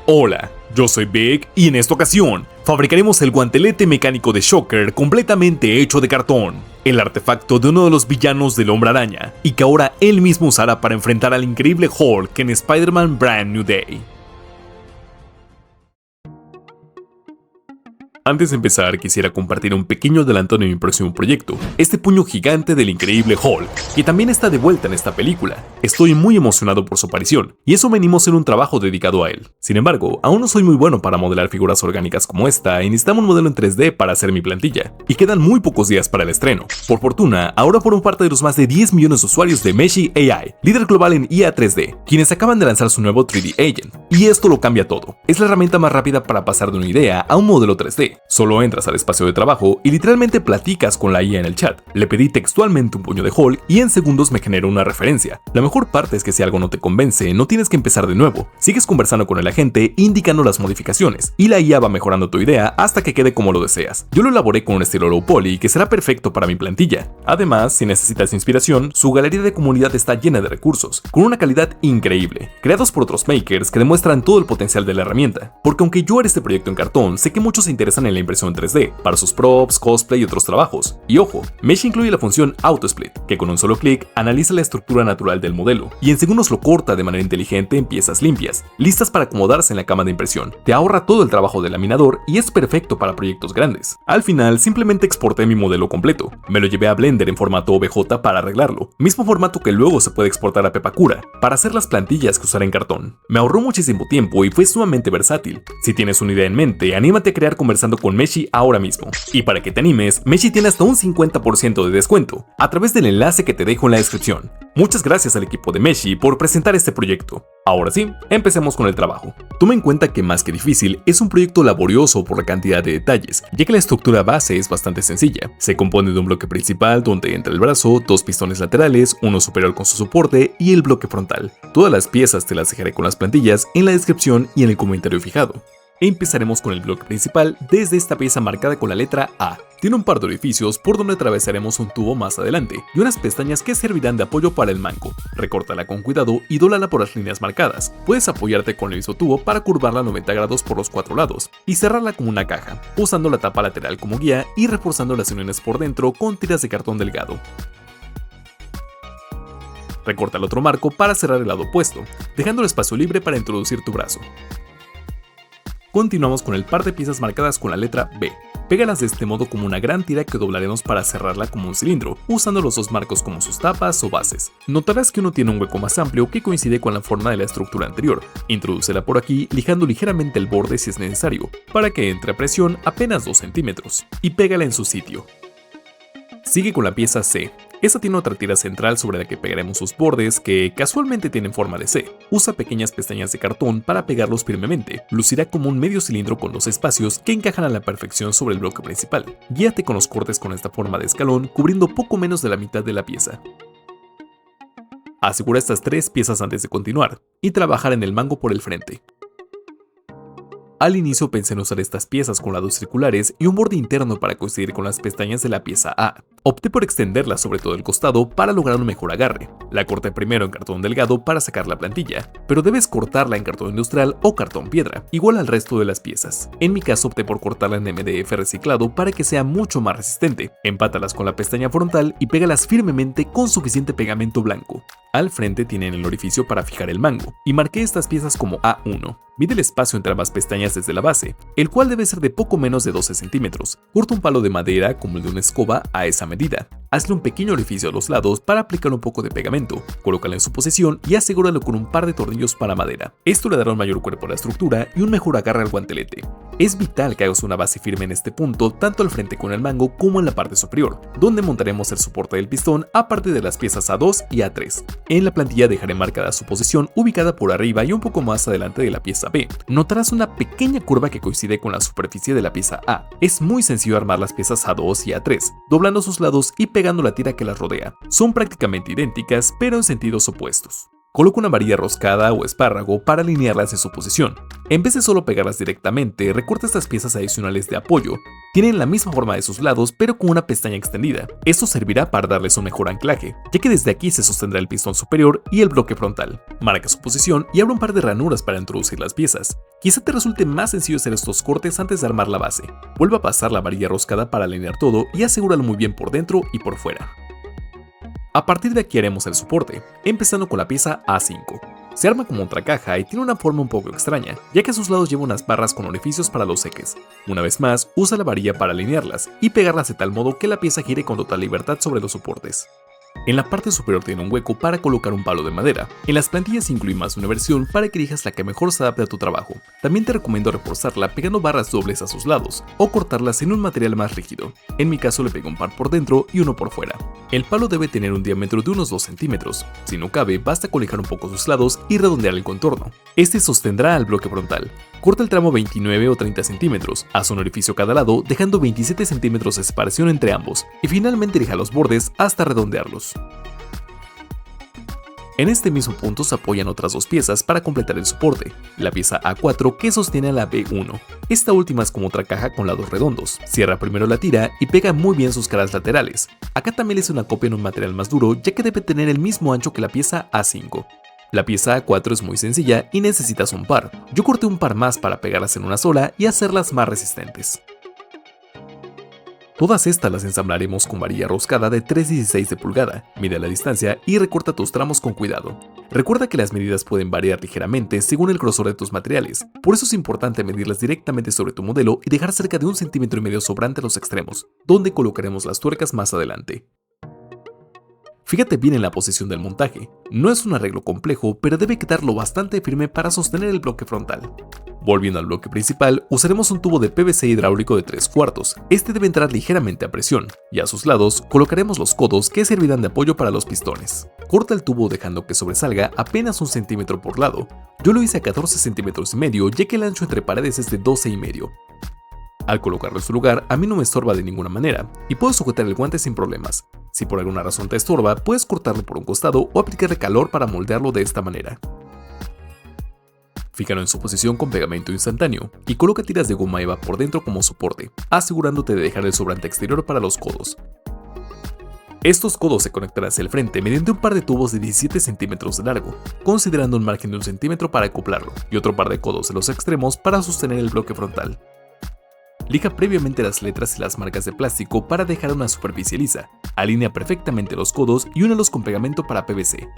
Hola, yo soy Vic y en esta ocasión fabricaremos el guantelete mecánico de Shocker completamente hecho de cartón, el artefacto de uno de los villanos del Hombre Araña y que ahora él mismo usará para enfrentar al increíble Hulk en Spider-Man Brand New Day. Antes de empezar, quisiera compartir un pequeño adelanto de mi próximo proyecto, este puño gigante del increíble Hulk, que también está de vuelta en esta película. Estoy muy emocionado por su aparición, y eso venimos en un trabajo dedicado a él. Sin embargo, aún no soy muy bueno para modelar figuras orgánicas como esta, y necesitamos un modelo en 3D para hacer mi plantilla, y quedan muy pocos días para el estreno. Por fortuna, ahora formo parte de los más de 10 millones de usuarios de Meshi AI, líder global en IA 3D, quienes acaban de lanzar su nuevo 3D Agent, y esto lo cambia todo. Es la herramienta más rápida para pasar de una idea a un modelo 3D. Solo entras al espacio de trabajo y literalmente platicas con la IA en el chat. Le pedí textualmente un puño de Hulk y en segundos me generó una referencia. La mejor parte es que si algo no te convence, no tienes que empezar de nuevo. Sigues conversando con el agente indicando las modificaciones y la IA va mejorando tu idea hasta que quede como lo deseas. Yo lo elaboré con un estilo low poly que será perfecto para mi plantilla. Además, si necesitas inspiración, su galería de comunidad está llena de recursos, con una calidad increíble, creados por otros makers que demuestran todo el potencial de la herramienta. Porque aunque yo haré este proyecto en cartón, sé que muchos se interesan en la impresión en 3D, para sus props, cosplay y otros trabajos. Y ojo, Mesh incluye la función Auto Split, que con un solo clic analiza la estructura natural del modelo, y en segundos lo corta de manera inteligente en piezas limpias, listas para acomodarse en la cama de impresión. Te ahorra todo el trabajo del laminador y es perfecto para proyectos grandes. Al final, simplemente exporté mi modelo completo. Me lo llevé a Blender en formato OBJ para arreglarlo, mismo formato que luego se puede exportar a Pepakura, para hacer las plantillas que usaré en cartón. Me ahorró muchísimo tiempo y fue sumamente versátil. Si tienes una idea en mente, anímate a crear conversando con Meshi ahora mismo. Y para que te animes, Meshi tiene hasta un 50% de descuento a través del enlace que te dejo en la descripción. Muchas gracias al equipo de Meshi por presentar este proyecto. Ahora sí, empecemos con el trabajo. Toma en cuenta que más que difícil, es un proyecto laborioso por la cantidad de detalles, ya que la estructura base es bastante sencilla. Se compone de un bloque principal donde entra el brazo, dos pistones laterales, uno superior con su soporte y el bloque frontal. Todas las piezas te las dejaré con las plantillas en la descripción y en el comentario fijado. Empezaremos con el bloque principal desde esta pieza marcada con la letra A. Tiene un par de orificios por donde atravesaremos un tubo más adelante y unas pestañas que servirán de apoyo para el mango. Recórtala con cuidado y dólala por las líneas marcadas. Puedes apoyarte con el isotubo para curvarla a 90 grados por los 4 lados y cerrarla como una caja, usando la tapa lateral como guía y reforzando las uniones por dentro con tiras de cartón delgado. Recorta el otro marco para cerrar el lado opuesto, dejando el espacio libre para introducir tu brazo. Continuamos con el par de piezas marcadas con la letra B. Pégalas de este modo como una gran tira que doblaremos para cerrarla como un cilindro, usando los dos marcos como sus tapas o bases. Notarás que uno tiene un hueco más amplio que coincide con la forma de la estructura anterior. Introdúcela por aquí, lijando ligeramente el borde si es necesario, para que entre a presión apenas 2 centímetros, y pégala en su sitio. Sigue con la pieza C. Esta tiene otra tira central sobre la que pegaremos sus bordes que casualmente tienen forma de C. Usa pequeñas pestañas de cartón para pegarlos firmemente. Lucirá como un medio cilindro con 2 espacios que encajan a la perfección sobre el bloque principal. Guíate con los cortes con esta forma de escalón, cubriendo poco menos de la mitad de la pieza. Asegura estas 3 piezas antes de continuar y trabajar en el mango por el frente. Al inicio pensé en usar estas piezas con lados circulares y un borde interno para coincidir con las pestañas de la pieza A. Opté por extenderla sobre todo el costado para lograr un mejor agarre. La corté primero en cartón delgado para sacar la plantilla, pero debes cortarla en cartón industrial o cartón piedra, igual al resto de las piezas. En mi caso opté por cortarla en MDF reciclado para que sea mucho más resistente. Empátalas con la pestaña frontal y pégalas firmemente con suficiente pegamento blanco. Al frente tienen el orificio para fijar el mango, y marqué estas piezas como A1. Mide el espacio entre ambas pestañas desde la base, el cual debe ser de poco menos de 12 centímetros. Corta un palo de madera como el de una escoba a esa medida. Hazle un pequeño orificio a los lados para aplicar un poco de pegamento, colócalo en su posición y asegúralo con un par de tornillos para madera. Esto le dará un mayor cuerpo a la estructura y un mejor agarre al guantelete. Es vital que hagas una base firme en este punto, tanto al frente con el mango como en la parte superior, donde montaremos el soporte del pistón aparte de las piezas A2 y A3. En la plantilla dejaré marcada su posición ubicada por arriba y un poco más adelante de la pieza B. Notarás una pequeña curva que coincide con la superficie de la pieza A. Es muy sencillo armar las piezas A2 y A3, doblando sus lados y pegando la tira que las rodea. Son prácticamente idénticas, pero en sentidos opuestos. Coloca una varilla roscada o espárrago para alinearlas en su posición. En vez de solo pegarlas directamente, recorta estas piezas adicionales de apoyo. Tienen la misma forma de sus lados, pero con una pestaña extendida. Esto servirá para darles un mejor anclaje, ya que desde aquí se sostendrá el pistón superior y el bloque frontal. Marca su posición y abre un par de ranuras para introducir las piezas. Quizá te resulte más sencillo hacer estos cortes antes de armar la base. Vuelve a pasar la varilla roscada para alinear todo y asegúralo muy bien por dentro y por fuera. A partir de aquí haremos el soporte, empezando con la pieza A5. Se arma como otra caja y tiene una forma un poco extraña, ya que a sus lados lleva unas barras con orificios para los ejes. Una vez más, usa la varilla para alinearlas y pegarlas de tal modo que la pieza gire con total libertad sobre los soportes. En la parte superior tiene un hueco para colocar un palo de madera. En las plantillas incluye más de una versión para que elijas la que mejor se adapte a tu trabajo. También te recomiendo reforzarla pegando barras dobles a sus lados o cortarlas en un material más rígido. En mi caso le pego un par por dentro y uno por fuera. El palo debe tener un diámetro de unos 2 centímetros. Si no cabe, basta con lijar un poco sus lados y redondear el contorno. Este sostendrá al bloque frontal. Corta el tramo 29 o 30 centímetros, haz un orificio a cada lado dejando 27 centímetros de separación entre ambos y finalmente lija los bordes hasta redondearlos. En este mismo punto se apoyan otras dos piezas para completar el soporte, la pieza A4 que sostiene a la B1. Esta última es como otra caja con lados redondos, cierra primero la tira y pega muy bien sus caras laterales. Acá también le hice una copia en un material más duro ya que debe tener el mismo ancho que la pieza A5. La pieza A4 es muy sencilla y necesitas un par. Yo corté un par más para pegarlas en una sola y hacerlas más resistentes. Todas estas las ensamblaremos con varilla roscada de 3/16 de pulgada. Mide la distancia y recorta tus tramos con cuidado. Recuerda que las medidas pueden variar ligeramente según el grosor de tus materiales, por eso es importante medirlas directamente sobre tu modelo y dejar cerca de 1,5 centímetros sobrante a los extremos, donde colocaremos las tuercas más adelante. Fíjate bien en la posición del montaje, no es un arreglo complejo, pero debe quedar lo bastante firme para sostener el bloque frontal. Volviendo al bloque principal, usaremos un tubo de PVC hidráulico de 3/4, este debe entrar ligeramente a presión, y a sus lados colocaremos los codos que servirán de apoyo para los pistones. Corta el tubo dejando que sobresalga apenas 1 centímetro por lado, yo lo hice a 14,5 centímetros ya que el ancho entre paredes es de 12,5. Al colocarlo en su lugar, a mí no me estorba de ninguna manera, y puedo sujetar el guante sin problemas. Si por alguna razón te estorba, puedes cortarlo por un costado o aplicarle calor para moldearlo de esta manera. Fíjalo en su posición con pegamento instantáneo y coloca tiras de goma eva por dentro como soporte, asegurándote de dejar el sobrante exterior para los codos. Estos codos se conectarán hacia el frente mediante un par de tubos de 17 centímetros de largo, considerando un margen de 1 centímetro para acoplarlo, y otro par de codos en los extremos para sostener el bloque frontal. Lija previamente las letras y las marcas de plástico para dejar una superficie lisa. Alinea perfectamente los codos y únelos con pegamento para PVC.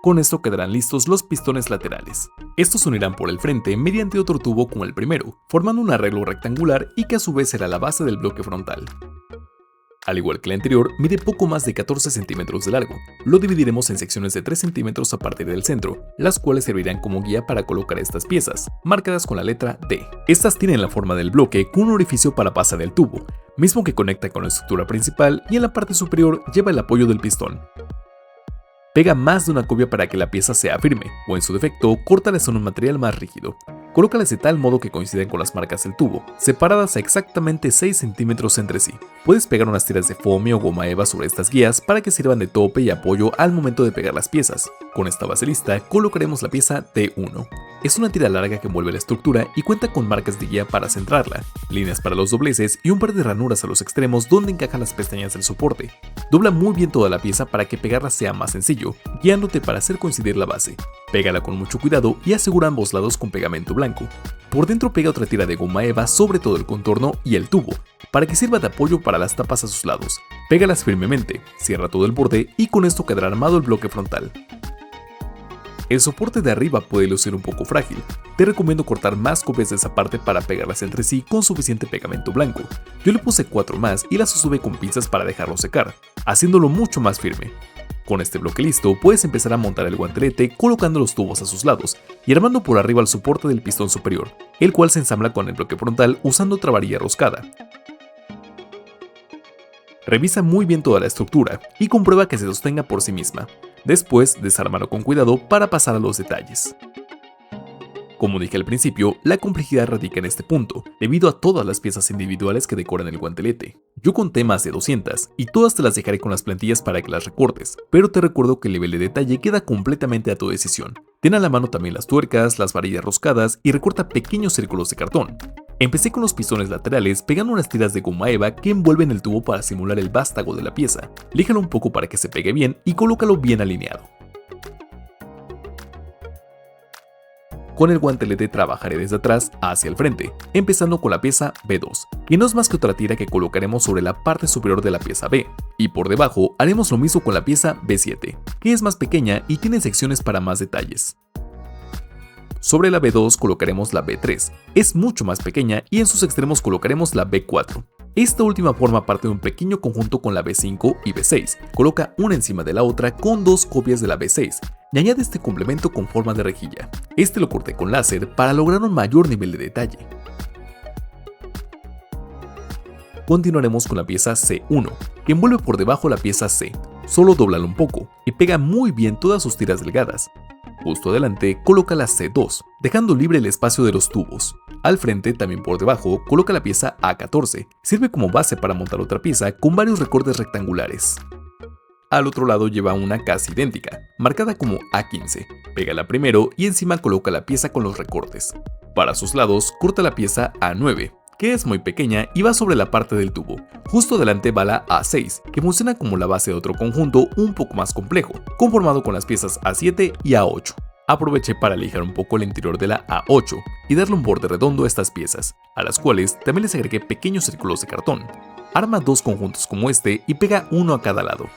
Con esto quedarán listos los pistones laterales. Estos se unirán por el frente mediante otro tubo como el primero, formando un arreglo rectangular y que a su vez será la base del bloque frontal. Al igual que el anterior, mide poco más de 14 centímetros de largo. Lo dividiremos en secciones de 3 centímetros a partir del centro, las cuales servirán como guía para colocar estas piezas, marcadas con la letra D. Estas tienen la forma del bloque con un orificio para pasar el tubo, mismo que conecta con la estructura principal, y en la parte superior lleva el apoyo del pistón. Pega más de una copia para que la pieza sea firme, o en su defecto, córtalas en un material más rígido. Colócalas de tal modo que coinciden con las marcas del tubo, separadas a exactamente 6 centímetros entre sí. Puedes pegar unas tiras de foamy o goma eva sobre estas guías para que sirvan de tope y apoyo al momento de pegar las piezas. Con esta base lista, colocaremos la pieza T1. Es una tira larga que envuelve la estructura y cuenta con marcas de guía para centrarla, líneas para los dobleces y un par de ranuras a los extremos donde encajan las pestañas del soporte. Dobla muy bien toda la pieza para que pegarla sea más sencillo, guiándote para hacer coincidir la base. Pégala con mucho cuidado y asegura ambos lados con pegamento blanco. Por dentro pega otra tira de goma eva sobre todo el contorno y el tubo, para que sirva de apoyo para las tapas a sus lados. Pégalas firmemente, cierra todo el borde y con esto quedará armado el bloque frontal. El soporte de arriba puede lucir un poco frágil. Te recomiendo cortar más copias de esa parte para pegarlas entre sí con suficiente pegamento blanco. Yo le puse 4 más y las sostuve con pinzas para dejarlo secar, haciéndolo mucho más firme. Con este bloque listo, puedes empezar a montar el guantelete colocando los tubos a sus lados y armando por arriba el soporte del pistón superior, el cual se ensambla con el bloque frontal usando otra varilla roscada. Revisa muy bien toda la estructura y comprueba que se sostenga por sí misma. Después, desármalo con cuidado para pasar a los detalles. Como dije al principio, la complejidad radica en este punto, debido a todas las piezas individuales que decoran el guantelete. Yo conté más de 200 y todas te las dejaré con las plantillas para que las recortes, pero te recuerdo que el nivel de detalle queda completamente a tu decisión. Ten a la mano también las tuercas, las varillas roscadas y recorta pequeños círculos de cartón. Empecé con los pistones laterales pegando unas tiras de goma eva que envuelven el tubo para simular el vástago de la pieza. Líjalo un poco para que se pegue bien y colócalo bien alineado. Con el guantelete trabajaré desde atrás hacia el frente, empezando con la pieza B2, que no es más que otra tira que colocaremos sobre la parte superior de la pieza B, y por debajo haremos lo mismo con la pieza B7, que es más pequeña y tiene secciones para más detalles. Sobre la B2 colocaremos la B3, es mucho más pequeña y en sus extremos colocaremos la B4. Esta última forma parte de un pequeño conjunto con la B5 y B6, coloca una encima de la otra con dos copias de la B6 y añade este complemento con forma de rejilla. Este lo corté con láser para lograr un mayor nivel de detalle. Continuaremos con la pieza C1, que envuelve por debajo la pieza C. Solo dóblalo un poco y pega muy bien todas sus tiras delgadas. Justo adelante coloca la C2, dejando libre el espacio de los tubos. Al frente, también por debajo, coloca la pieza A14. Sirve como base para montar otra pieza con varios recortes rectangulares. Al otro lado lleva una casi idéntica, marcada como A15. Pégala primero y encima coloca la pieza con los recortes. Para sus lados, corta la pieza A9, que es muy pequeña y va sobre la parte del tubo. Justo delante va la A6, que funciona como la base de otro conjunto un poco más complejo, conformado con las piezas A7 y A8. Aproveché para lijar un poco el interior de la A8 y darle un borde redondo a estas piezas, a las cuales también les agregué pequeños círculos de cartón. Arma dos conjuntos como este y pega uno a cada lado.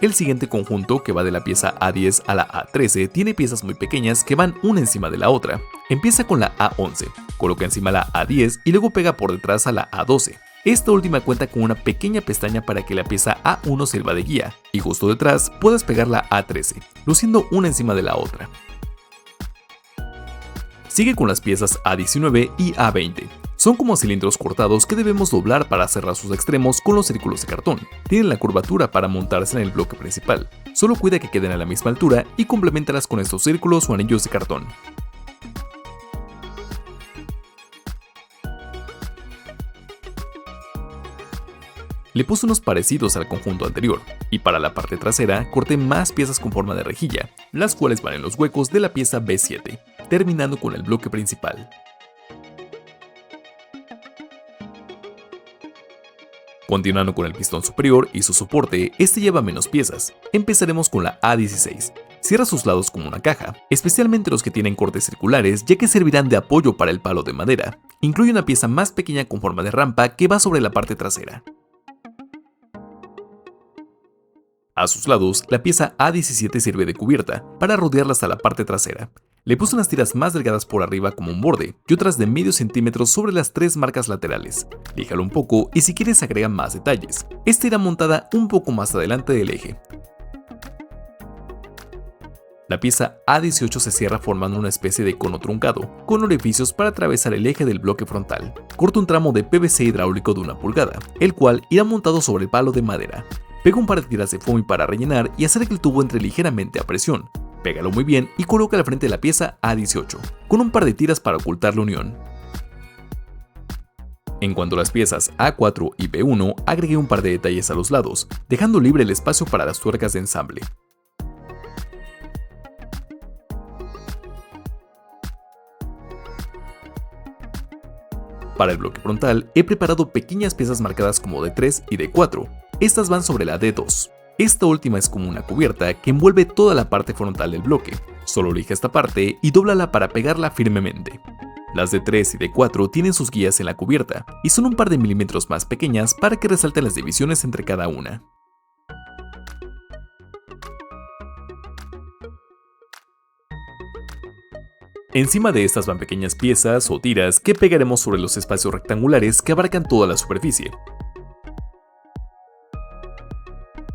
El siguiente conjunto, que va de la pieza A10 a la A13, tiene piezas muy pequeñas que van una encima de la otra. Empieza con la A11, coloca encima la A10 y luego pega por detrás a la A12. Esta última cuenta con una pequeña pestaña para que la pieza A1 sirva de guía, y justo detrás puedes pegar la A13, luciendo una encima de la otra. Sigue con las piezas A19 y A20. Son como cilindros cortados que debemos doblar para cerrar sus extremos con los círculos de cartón. Tienen la curvatura para montarse en el bloque principal. Solo cuida que queden a la misma altura y compleméntalas con estos círculos o anillos de cartón. Le puse unos parecidos al conjunto anterior, y para la parte trasera corté más piezas con forma de rejilla, las cuales van en los huecos de la pieza B7, terminando con el bloque principal. Continuando con el pistón superior y su soporte, este lleva menos piezas. Empezaremos con la A16. Cierra sus lados como una caja, especialmente los que tienen cortes circulares, ya que servirán de apoyo para el palo de madera. Incluye una pieza más pequeña con forma de rampa que va sobre la parte trasera. A sus lados, la pieza A17 sirve de cubierta para rodearla hasta la parte trasera. Le puse unas tiras más delgadas por arriba como un borde y otras de medio centímetro sobre las tres marcas laterales. Líjalo un poco y si quieres agrega más detalles. Esta irá montada un poco más adelante del eje. La pieza A18 se cierra formando una especie de cono truncado, con orificios para atravesar el eje del bloque frontal. Corta un tramo de PVC hidráulico de 1 pulgada, el cual irá montado sobre el palo de madera. Pega un par de tiras de foamy para rellenar y hacer que el tubo entre ligeramente a presión. Pégalo muy bien y coloca al frente de la pieza A18, con un par de tiras para ocultar la unión. En cuanto a las piezas A4 y B1, agregué un par de detalles a los lados, dejando libre el espacio para las tuercas de ensamble. Para el bloque frontal, he preparado pequeñas piezas marcadas como D3 y D4. Estas van sobre la D2. Esta última es como una cubierta que envuelve toda la parte frontal del bloque. Solo elige esta parte y dóblala para pegarla firmemente. Las D3 y D4 tienen sus guías en la cubierta y son un par de milímetros más pequeñas para que resalten las divisiones entre cada una. Encima de estas van pequeñas piezas o tiras que pegaremos sobre los espacios rectangulares que abarcan toda la superficie.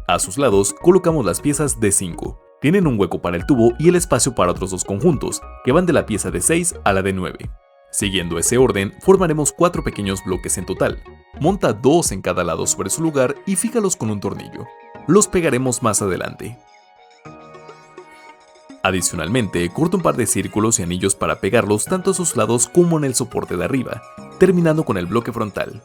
A sus lados colocamos las piezas D5. Tienen un hueco para el tubo y el espacio para otros dos conjuntos, que van de la pieza D6 a la D9. Siguiendo ese orden, formaremos 4 pequeños bloques en total. Monta 2 en cada lado sobre su lugar y fíjalos con un tornillo. Los pegaremos más adelante. Adicionalmente, corta un par de círculos y anillos para pegarlos tanto a sus lados como en el soporte de arriba, terminando con el bloque frontal.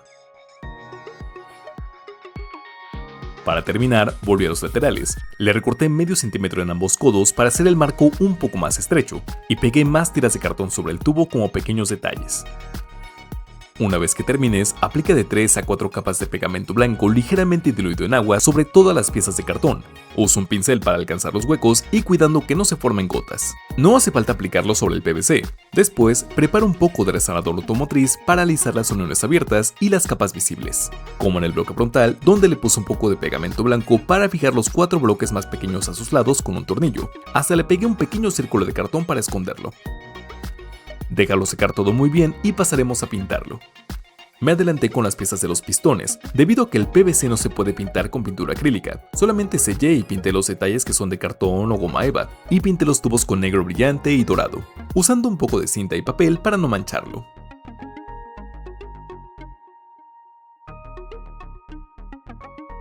Para terminar, volví a los laterales, le recorté medio centímetro en ambos codos para hacer el marco un poco más estrecho, y pegué más tiras de cartón sobre el tubo como pequeños detalles. Una vez que termines, aplica de 3 a 4 capas de pegamento blanco ligeramente diluido en agua sobre todas las piezas de cartón. Usa un pincel para alcanzar los huecos y cuidando que no se formen gotas. No hace falta aplicarlo sobre el PVC. Después, prepara un poco de resanador automotriz para alisar las uniones abiertas y las capas visibles, como en el bloque frontal, donde le puse un poco de pegamento blanco para fijar los 4 bloques más pequeños a sus lados con un tornillo. Hasta le pegué un pequeño círculo de cartón para esconderlo. Déjalo secar todo muy bien y pasaremos a pintarlo. Me adelanté con las piezas de los pistones, debido a que el PVC no se puede pintar con pintura acrílica. Solamente sellé y pinté los detalles que son de cartón o goma eva, y pinté los tubos con negro brillante y dorado, usando un poco de cinta y papel para no mancharlo.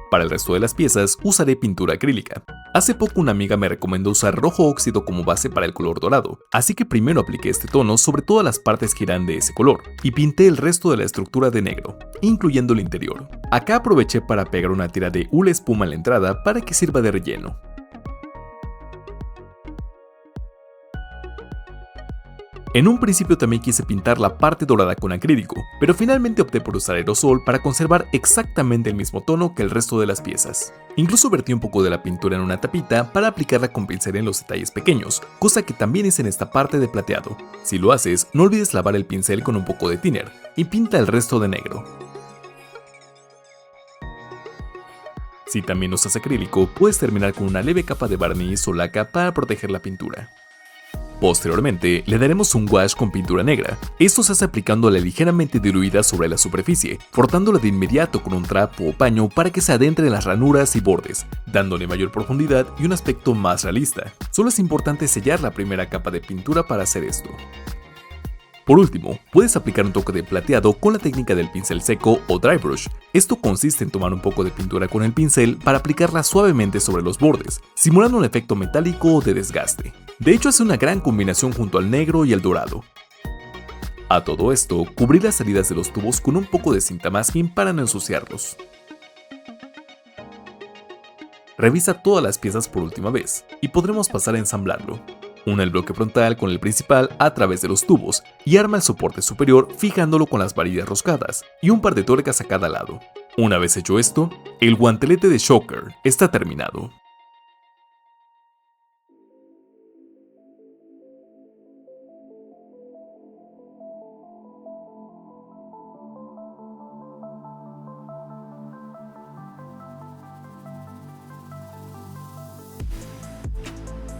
Para el resto de las piezas usaré pintura acrílica. Hace poco una amiga me recomendó usar rojo óxido como base para el color dorado, así que primero apliqué este tono sobre todas las partes que irán de ese color, y pinté el resto de la estructura de negro, incluyendo el interior. Acá aproveché para pegar una tira de hule espuma en la entrada para que sirva de relleno. En un principio también quise pintar la parte dorada con acrílico, pero finalmente opté por usar aerosol para conservar exactamente el mismo tono que el resto de las piezas. Incluso vertí un poco de la pintura en una tapita para aplicarla con pincel en los detalles pequeños, cosa que también hice en esta parte de plateado. Si lo haces, no olvides lavar el pincel con un poco de thinner y pinta el resto de negro. Si también usas acrílico, puedes terminar con una leve capa de barniz o laca para proteger la pintura. Posteriormente, le daremos un wash con pintura negra. Esto se hace aplicándola ligeramente diluida sobre la superficie, frotándola de inmediato con un trapo o paño para que se adentre en las ranuras y bordes, dándole mayor profundidad y un aspecto más realista. Solo es importante sellar la primera capa de pintura para hacer esto. Por último, puedes aplicar un toque de plateado con la técnica del pincel seco o dry brush. Esto consiste en tomar un poco de pintura con el pincel para aplicarla suavemente sobre los bordes, simulando un efecto metálico o de desgaste. De hecho, hace una gran combinación junto al negro y el dorado. A todo esto, cubrí las salidas de los tubos con un poco de cinta masking para no ensuciarlos. Revisa todas las piezas por última vez, y podremos pasar a ensamblarlo. Una el bloque frontal con el principal a través de los tubos, y arma el soporte superior fijándolo con las varillas roscadas, y un par de tuercas a cada lado. Una vez hecho esto, el guantelete de Shocker está terminado.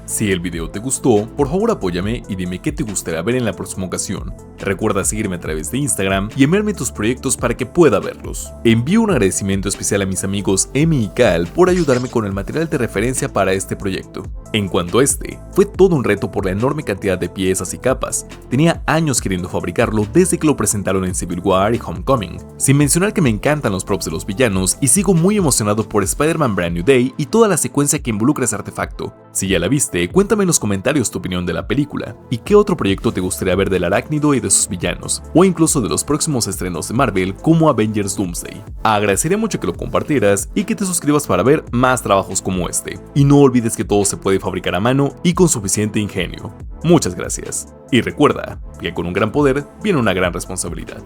Si el video te gustó, por favor apóyame y dime qué te gustaría ver en la próxima ocasión. Recuerda seguirme a través de Instagram y enviarme tus proyectos para que pueda verlos. Envío un agradecimiento especial a mis amigos Emi y Cal por ayudarme con el material de referencia para este proyecto. En cuanto a este, fue todo un reto por la enorme cantidad de piezas y capas. Tenía años queriendo fabricarlo desde que lo presentaron en Civil War y Homecoming. Sin mencionar que me encantan los props de los villanos y sigo muy emocionado por Spider-Man Brand New Day y toda la secuencia que involucra ese artefacto. Si ya la viste, cuéntame en los comentarios tu opinión de la película y qué otro proyecto te gustaría ver del arácnido y de sus villanos, o incluso de los próximos estrenos de Marvel como Avengers Doomsday. Agradecería mucho que lo compartieras y que te suscribas para ver más trabajos como este. Y no olvides que todo se puede fabricar a mano y con suficiente ingenio. Muchas gracias. Y recuerda que con un gran poder viene una gran responsabilidad.